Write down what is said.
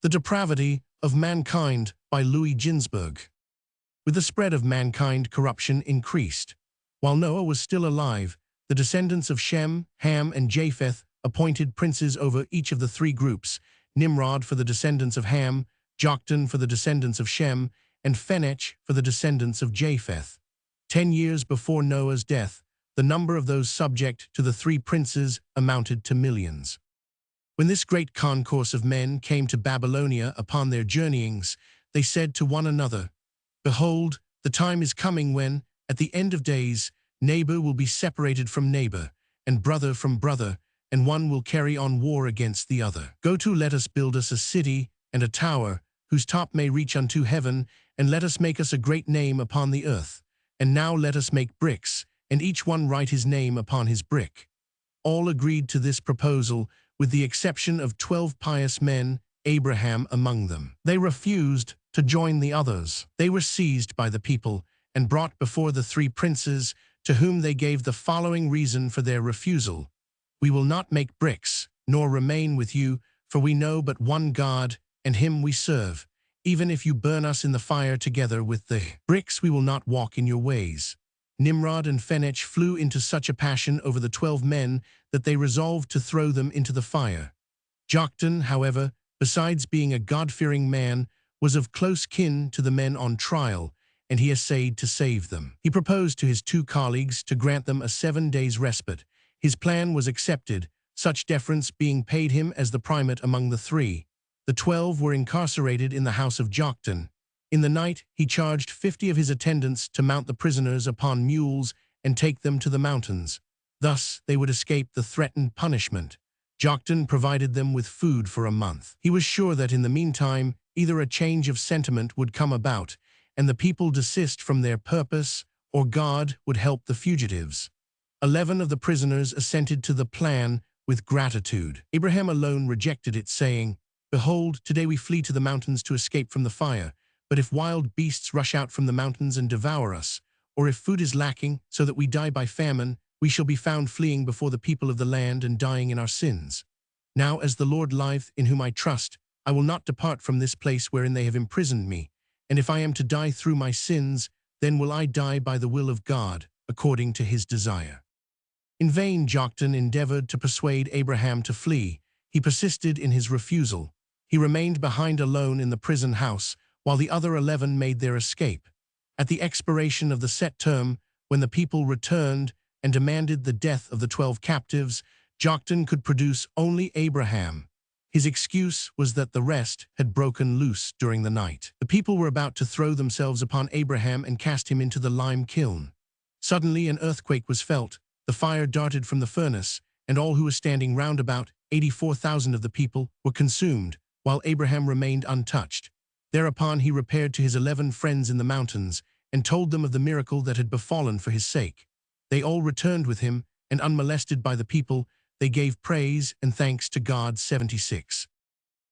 The Depravity of Mankind by Ginzberg. With the spread of mankind, corruption increased. While Noah was still alive, the descendants of Shem, Ham, and Japheth appointed princes over each of the three groups: Nimrod for the descendants of Ham, Joktan for the descendants of Shem, and Phenech for the descendants of Japheth. 10 years before Noah's death, the number of those subject to the three princes amounted to millions. When this great concourse of men came to Babylonia upon their journeyings, they said to one another, "Behold, the time is coming when, at the end of days, neighbor will be separated from neighbor, and brother from brother, and one will carry on war against the other. Go to, let us build us a city and a tower, whose top may reach unto heaven, and let us make us a great name upon the earth. And now let us make bricks, and each one write his name upon his brick." All agreed to this proposal, with the exception of 12 pious men, Abraham among them. They refused to join the others. They were seized by the people and brought before the three princes, to whom they gave the following reason for their refusal: "We will not make bricks, nor remain with you, for we know but one God, and him we serve. Even if you burn us in the fire together with the bricks, we will not walk in your ways." Nimrod and Phenech flew into such a passion over the 12 men that they resolved to throw them into the fire. Joktan, however, besides being a God-fearing man, was of close kin to the men on trial, and he essayed to save them. He proposed to his 2 colleagues to grant them a 7 days' respite. His plan was accepted, such deference being paid him as the primate among the 3. The 12 were incarcerated in the house of Joktan. In the night, he charged 50 of his attendants to mount the prisoners upon mules and take them to the mountains. Thus, they would escape the threatened punishment. Joktan provided them with food for a month. He was sure that in the meantime, either a change of sentiment would come about, and the people desist from their purpose, or God would help the fugitives. 11 of the prisoners assented to the plan with gratitude. Abraham alone rejected it, saying, "Behold, today we flee to the mountains to escape from the fire. But if wild beasts rush out from the mountains and devour us, or if food is lacking so that we die by famine, we shall be found fleeing before the people of the land and dying in our sins. Now as the Lord liveth, in whom I trust, I will not depart from this place wherein they have imprisoned me. And if I am to die through my sins, then will I die by the will of God, according to his desire." In vain Joktan endeavored to persuade Abraham to flee. He persisted in his refusal. He remained behind alone in the prison house, while the other 11 made their escape. At the expiration of the set term, when the people returned and demanded the death of the 12 captives, Joktan could produce only Abraham. His excuse was that the rest had broken loose during the night. The people were about to throw themselves upon Abraham and cast him into the lime kiln. Suddenly an earthquake was felt, the fire darted from the furnace, and all who were standing round about, 84,000 of the people, were consumed, while Abraham remained untouched. Thereupon he repaired to his 11 friends in the mountains, and told them of the miracle that had befallen for his sake. They all returned with him, and unmolested by the people, they gave praise and thanks to God. 76.